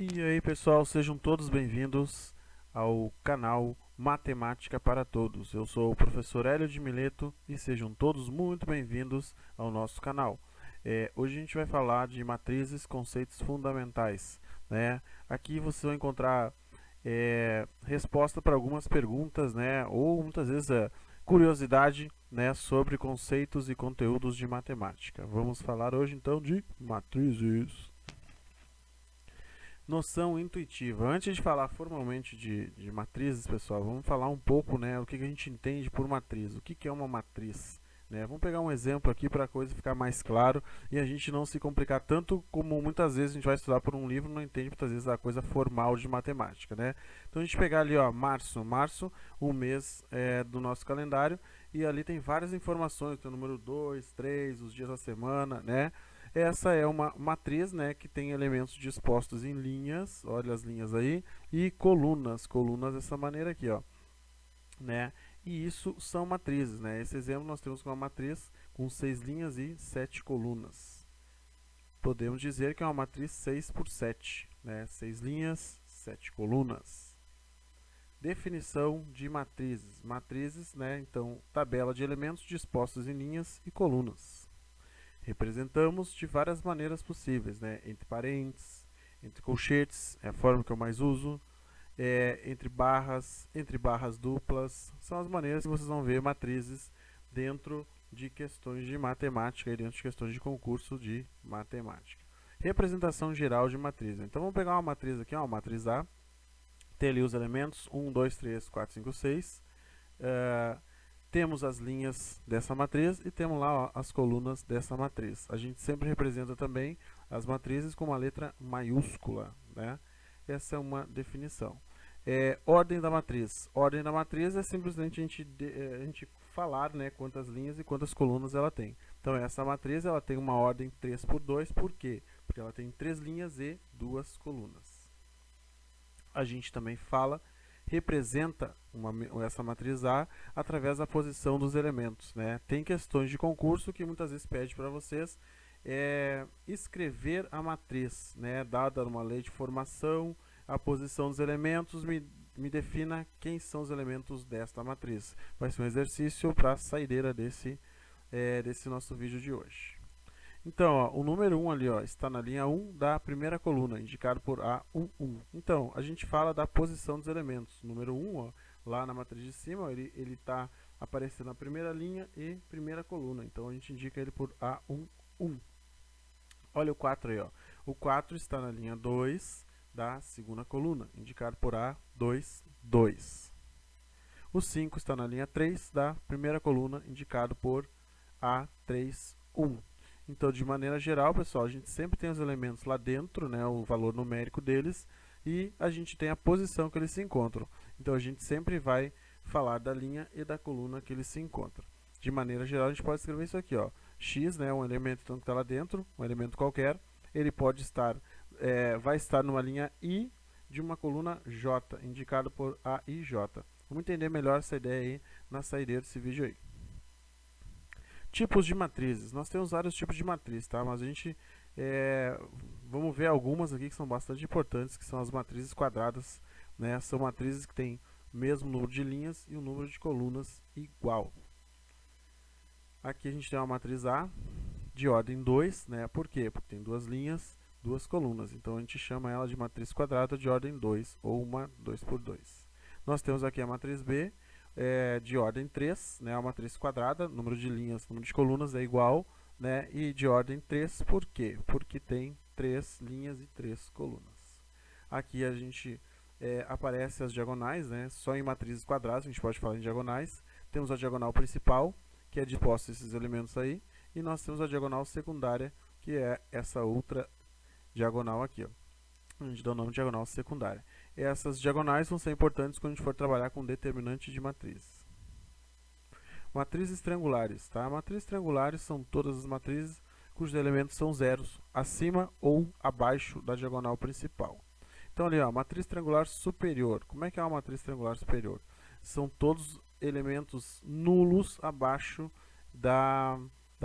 E aí pessoal, sejam todos bem-vindos ao canal Matemática para Todos. Eu sou o professor Hélio de Mileto e sejam todos muito bem-vindos ao nosso canal. Hoje a gente vai falar de matrizes, conceitos fundamentais, né? Aqui você vai encontrar resposta para algumas perguntas, né? Ou muitas vezes curiosidade, né? Sobre conceitos e conteúdos de matemática. Vamos falar hoje então de matrizes. Noção intuitiva. Antes de falar formalmente de matrizes, pessoal, vamos falar um pouco, né, o que a gente entende por matriz. O que é uma matriz? Né? Vamos pegar um exemplo aqui para a coisa ficar mais claro e a gente não se complicar tanto como muitas vezes a gente vai estudar por um livro e não entende muitas vezes a coisa formal de matemática. Né? Então a gente pegar ali, ó, março, o mês do nosso calendário, e ali tem várias informações, tem o número 2, 3, os dias da semana, né? Essa é uma matriz, né, que tem elementos dispostos em linhas, olha as linhas aí, e colunas dessa maneira aqui, ó, né? E isso são matrizes, né? Esse exemplo nós temos uma matriz com 6 linhas e 7 colunas. Podemos dizer que é uma matriz 6 por 7, né? 6 linhas, 7 colunas. Definição de matrizes. Matrizes, né? Então, tabela de elementos dispostos em linhas e colunas. Representamos de várias maneiras possíveis, né? Entre parênteses, entre colchetes, é a forma que eu mais uso, entre barras duplas, são as maneiras que vocês vão ver matrizes dentro de questões de matemática e dentro de questões de concurso de matemática. Representação geral de matriz. Então vamos pegar uma matriz aqui, ó, uma matriz A, tem ali os elementos 1, 2, 3, 4, 5, 6. Temos as linhas dessa matriz e temos lá, ó, as colunas dessa matriz. A gente sempre representa também as matrizes com uma letra maiúscula, né? Essa é uma definição. Ordem da matriz. Ordem da matriz é simplesmente a gente falar, né, quantas linhas e quantas colunas ela tem. Então essa matriz ela tem uma ordem 3 por 2, por quê? Porque ela tem 3 linhas e 2 colunas. A gente também representa essa matriz A através da posição dos elementos, né? Tem questões de concurso que muitas vezes pede para vocês escrever a matriz, né? Dada uma lei de formação, a posição dos elementos, me defina quem são os elementos desta matriz. Vai ser um exercício para a saideira desse nosso vídeo de hoje. Então, ó, o número 1 ali, ó, está na linha 1 da primeira coluna, indicado por A11. Então, a gente fala da posição dos elementos. O número 1, ó, lá na matriz de cima, ó, ele está aparecendo na primeira linha e primeira coluna. Então, a gente indica ele por A11. Olha o 4 aí, ó. O 4 está na linha 2 da segunda coluna, indicado por A22. O 5 está na linha 3 da primeira coluna, indicado por A31. Então, de maneira geral, pessoal, a gente sempre tem os elementos lá dentro, né, o valor numérico deles, e a gente tem a posição que eles se encontram. Então, a gente sempre vai falar da linha e da coluna que eles se encontram. De maneira geral, a gente pode escrever isso aqui, ó. X, né, um elemento então, que está lá dentro, um elemento qualquer, ele pode estar, vai estar numa linha I de uma coluna J, indicado por A e J. Vamos entender melhor essa ideia aí na saideira desse vídeo aí. Tipos de matrizes. Nós temos vários tipos de matriz, tá? Mas a gente vamos ver algumas aqui que são bastante importantes, que são as matrizes quadradas, né? São matrizes que têm o mesmo número de linhas e o número de colunas igual. Aqui a gente tem uma matriz A de ordem 2, né? Por quê? Porque tem duas linhas, duas colunas. Então a gente chama ela de matriz quadrada de ordem 2 ou uma 2 por 2. Nós temos aqui a matriz B de ordem 3, né, a matriz quadrada, número de linhas, número de colunas é igual, né, e de ordem 3, por quê? Porque tem 3 linhas e 3 colunas. Aqui a gente aparece as diagonais, né, só em matrizes quadradas, a gente pode falar em diagonais. Temos a diagonal principal, que é disposta esses elementos aí, e nós temos a diagonal secundária, que é essa outra diagonal aqui, ó. A gente dá o nome de diagonal secundária. Essas diagonais vão ser importantes quando a gente for trabalhar com determinante de matriz. Matrizes triangulares, tá? Matrizes triangulares são todas as matrizes cujos elementos são zeros, acima ou abaixo da diagonal principal. Então ali, ó, matriz triangular superior. Como é que é uma matriz triangular superior? São todos elementos nulos abaixo da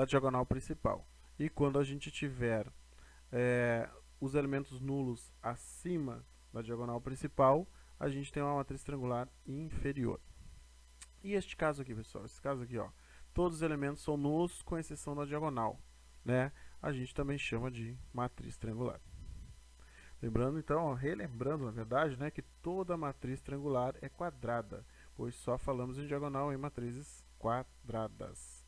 diagonal principal. E quando a gente tiver os elementos nulos acima da diagonal principal, a gente tem uma matriz triangular inferior. E este caso aqui, pessoal, esse caso aqui, ó, todos os elementos são nulos com exceção da diagonal, né? A gente também chama de matriz triangular. Lembrando então, ó, relembrando na verdade, né, que toda matriz triangular é quadrada, pois só falamos em diagonal em matrizes quadradas.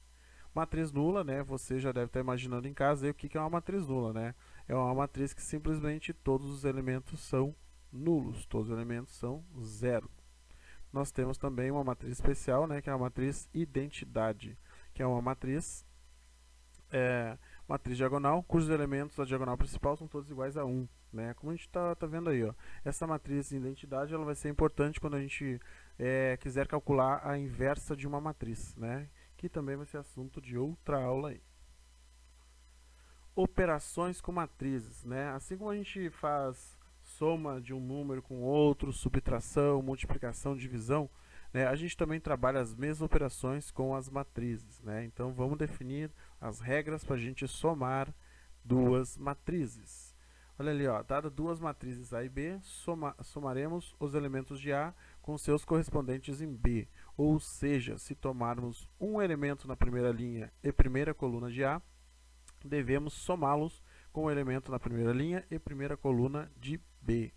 Matriz nula, né, você já deve estar imaginando em casa aí o que é uma matriz nula, né? É uma matriz que simplesmente todos os elementos são nulos, todos os elementos são zero. Nós temos também uma matriz especial, né, que é a matriz identidade, que é uma matriz diagonal, cujos elementos da diagonal principal são todos iguais a 1. Né? Como a gente está vendo aí, ó, essa matriz de identidade ela vai ser importante quando a gente quiser calcular a inversa de uma matriz, né? Que também vai ser assunto de outra aula aí. Operações com matrizes, né? Assim como a gente faz soma de um número com outro, subtração, multiplicação, divisão, né? A gente também trabalha as mesmas operações com as matrizes, né? Então vamos definir as regras para a gente somar duas matrizes. Olha ali, ó, dada duas matrizes A e B, somaremos os elementos de A com seus correspondentes em B. Ou seja, se tomarmos um elemento na primeira linha e primeira coluna de A, devemos somá-los com o elemento na primeira linha e primeira coluna de B.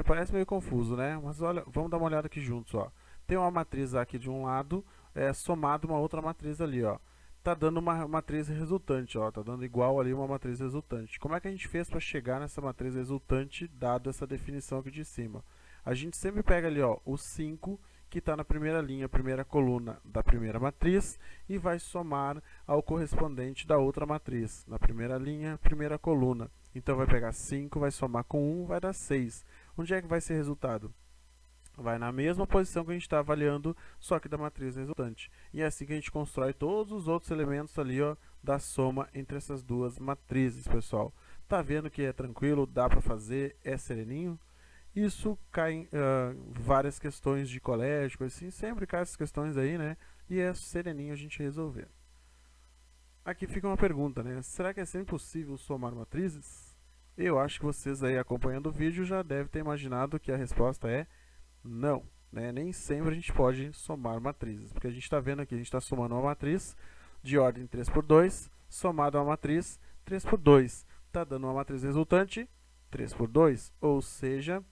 Parece meio confuso, né? Mas olha, vamos dar uma olhada aqui juntos, ó. Tem uma matriz A aqui de um lado, somado uma outra matriz ali, ó. Tá dando uma matriz resultante, ó, tá dando igual ali uma matriz resultante. Como é que a gente fez para chegar nessa matriz resultante, dado essa definição aqui de cima? A gente sempre pega ali, ó, o 5, que está na primeira linha, primeira coluna da primeira matriz, e vai somar ao correspondente da outra matriz, na primeira linha, primeira coluna. Então vai pegar 5, vai somar com 1, vai dar 6. Onde é que vai ser resultado? Vai na mesma posição que a gente está avaliando, só que da matriz resultante. E é assim que a gente constrói todos os outros elementos ali, ó, da soma entre essas duas matrizes, pessoal. Tá vendo que é tranquilo, dá para fazer, é sereninho? Isso cai várias questões de colégio, assim, sempre cai essas questões aí, né? E é sereninho a gente resolver. Aqui fica uma pergunta, né? Será que é sempre possível somar matrizes? Eu acho que vocês aí acompanhando o vídeo já devem ter imaginado que a resposta é não, né? Nem sempre a gente pode somar matrizes, porque a gente está vendo aqui, a gente está somando uma matriz de ordem 3 por 2, somado a uma matriz 3 por 2. Está dando uma matriz resultante 3 por 2, ou seja,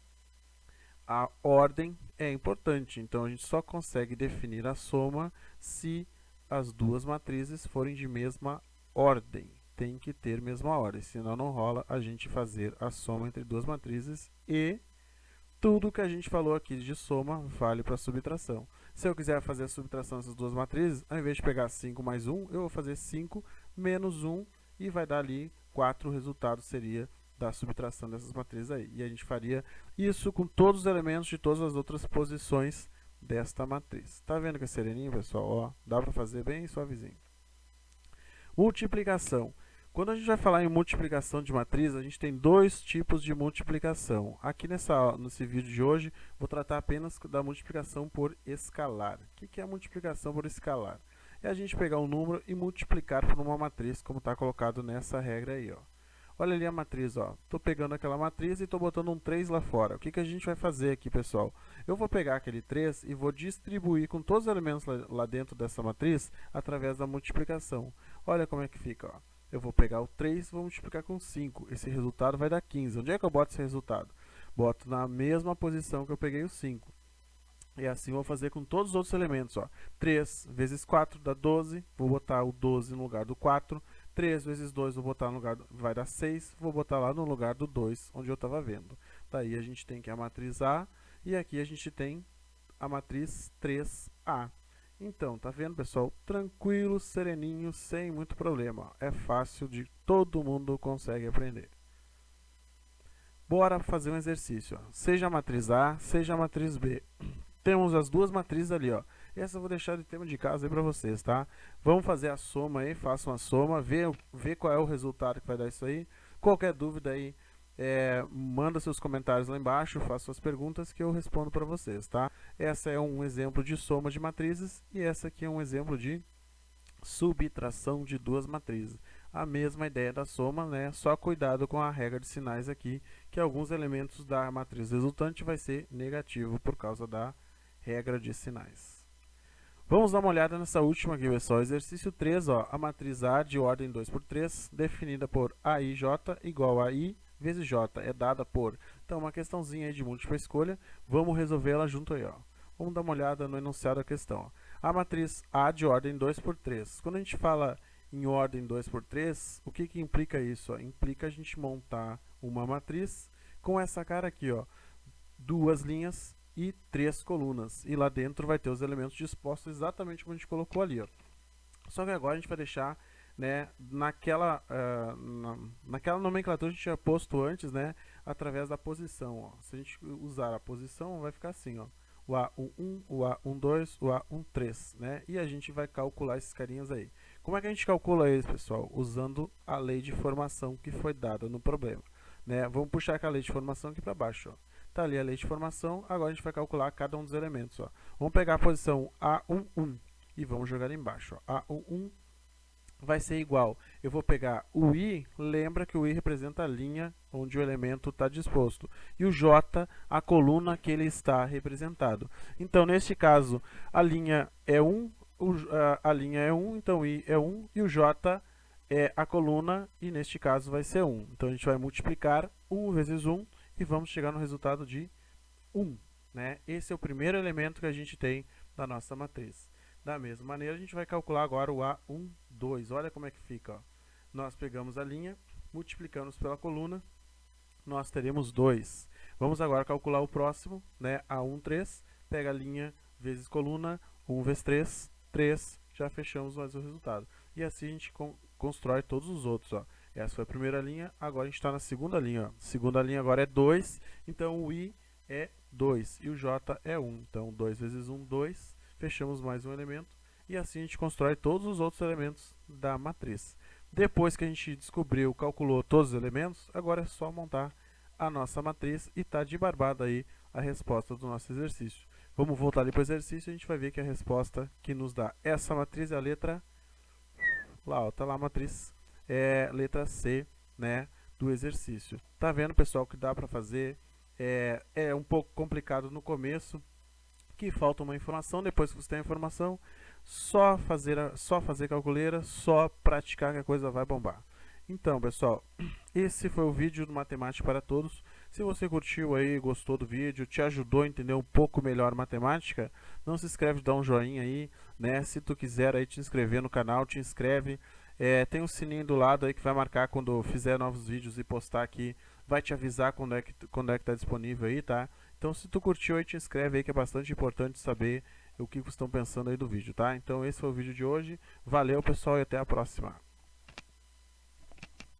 a ordem é importante. Então a gente só consegue definir a soma se as duas matrizes forem de mesma ordem. Tem que ter mesma ordem, senão não rola a gente fazer a soma entre duas matrizes e tudo que a gente falou aqui de soma vale para subtração. Se eu quiser fazer a subtração dessas duas matrizes, ao invés de pegar 5 mais 1, eu vou fazer 5 menos 1 e vai dar ali 4. O resultado seria da subtração dessas matrizes aí. E a gente faria isso com todos os elementos de todas as outras posições desta matriz. Tá vendo que é sereninho, pessoal? Ó, dá para fazer bem suavezinho. Multiplicação. Quando a gente vai falar em multiplicação de matriz, a gente tem dois tipos de multiplicação. Aqui nesse vídeo de hoje, vou tratar apenas da multiplicação por escalar. O que é a multiplicação por escalar? É a gente pegar um número e multiplicar por uma matriz, como está colocado nessa regra aí, ó. Olha ali a matriz, ó. Estou pegando aquela matriz e estou botando um 3 lá fora. O que a gente vai fazer aqui, pessoal? Eu vou pegar aquele 3 e vou distribuir com todos os elementos lá dentro dessa matriz através da multiplicação. Olha como é que fica, ó. Eu vou pegar o 3 e vou multiplicar com 5. Esse resultado vai dar 15. Onde é que eu boto esse resultado? Boto na mesma posição que eu peguei o 5. E assim eu vou fazer com todos os outros elementos, ó. 3 vezes 4 dá 12. Vou botar o 12 no lugar do 4. 3 vezes 2 vou botar no lugar vai dar 6. Vou botar lá no lugar do 2, onde eu estava vendo. Daí a gente tem que a matriz A. E aqui a gente tem a matriz 3A. Então, tá vendo, pessoal? Tranquilo, sereninho, sem muito problema. É fácil, todo mundo consegue aprender. Bora fazer um exercício. Ó. Seja a matriz A, seja a matriz B. Temos as duas matrizes ali, ó. Essa eu vou deixar de tema de casa aí para vocês, tá? Vamos fazer a soma aí, façam a soma, vê qual é o resultado que vai dar isso aí. Qualquer dúvida aí, manda seus comentários lá embaixo, faça suas perguntas que eu respondo para vocês, tá? Essa é um exemplo de soma de matrizes e essa aqui é um exemplo de subtração de duas matrizes. a mesma ideia da soma, né? Só cuidado com a regra de sinais aqui, que alguns elementos da matriz resultante vai ser negativo por causa da regra de sinais. Vamos dar uma olhada nessa última aqui, pessoal. Exercício 3, ó, a matriz A de ordem 2 por 3, definida por AIJ igual a I vezes J, é dada por... Então, uma questãozinha aí de múltipla escolha, vamos resolvê-la junto aí, ó. Vamos dar uma olhada no enunciado da questão. Ó. A matriz A de ordem 2 por 3. Quando a gente fala em ordem 2 por 3, o que implica isso? Ó? Implica a gente montar uma matriz com essa cara aqui, ó, 2 linhas e 3 colunas. E lá dentro vai ter os elementos dispostos exatamente como a gente colocou ali, ó. Só que agora a gente vai deixar, né, naquela nomenclatura que a gente tinha posto antes, né, através da posição. Ó. Se a gente usar a posição, vai ficar assim, ó, o A11, o A12, o A13, né, e a gente vai calcular esses carinhas aí. Como é que a gente calcula eles, pessoal? Usando a lei de formação que foi dada no problema. Né? Vamos puxar aquela lei de formação aqui para baixo. Ó. Tá ali a lei de formação, agora a gente vai calcular cada um dos elementos. Ó. Vamos pegar a posição A11 e vamos jogar ali embaixo. Ó. A11 vai ser igual, eu vou pegar o I, lembra que o I representa a linha onde o elemento está disposto, e o J, a coluna que ele está representado. Então, neste caso, a linha é 1, então o I é 1, e o J é a coluna, e neste caso vai ser 1. Então, a gente vai multiplicar 1 vezes 1, e vamos chegar no resultado de 1. Né? Esse é o primeiro elemento que a gente tem da nossa matriz. Da mesma maneira, a gente vai calcular agora o A12. Olha como é que fica. Ó. Nós pegamos a linha, multiplicamos pela coluna, nós teremos 2. Vamos agora calcular o próximo, né? A13, pega a linha vezes coluna, 1 vezes 3, 3, já fechamos mais o resultado. E assim a gente constrói todos os outros. Ó. Essa foi a primeira linha, agora a gente está na segunda linha. Ó. Segunda linha agora é 2, então o I é 2 e o J é 1. Então 2 vezes 1, 2. Fechamos mais um elemento e assim a gente constrói todos os outros elementos da matriz. Depois que a gente descobriu, calculou todos os elementos, agora é só montar a nossa matriz e está de barbada aí a resposta do nosso exercício. Vamos voltar ali para o exercício e a gente vai ver que a resposta que nos dá essa matriz é a letra... Lá, ó, tá lá a matriz, é letra C, né, do exercício. Tá vendo, pessoal, que dá para fazer? É um pouco complicado no começo, que falta uma informação. Depois que você tem a informação, só fazer calculeira, só praticar que a coisa vai bombar. Então, pessoal, esse foi o vídeo do Matemática para Todos. Se você curtiu aí, gostou do vídeo, te ajudou a entender um pouco melhor matemática, não se inscreve, dá um joinha aí, né? Se tu quiser aí te inscrever no canal, te inscreve. Tem um sininho do lado aí que vai marcar quando fizer novos vídeos e postar aqui, vai te avisar quando é que tá disponível aí, tá? Então, se tu curtiu aí, te inscreve aí, que é bastante importante saber o que vocês estão pensando aí do vídeo, tá? Então, esse foi o vídeo de hoje. Valeu, pessoal, e até a próxima.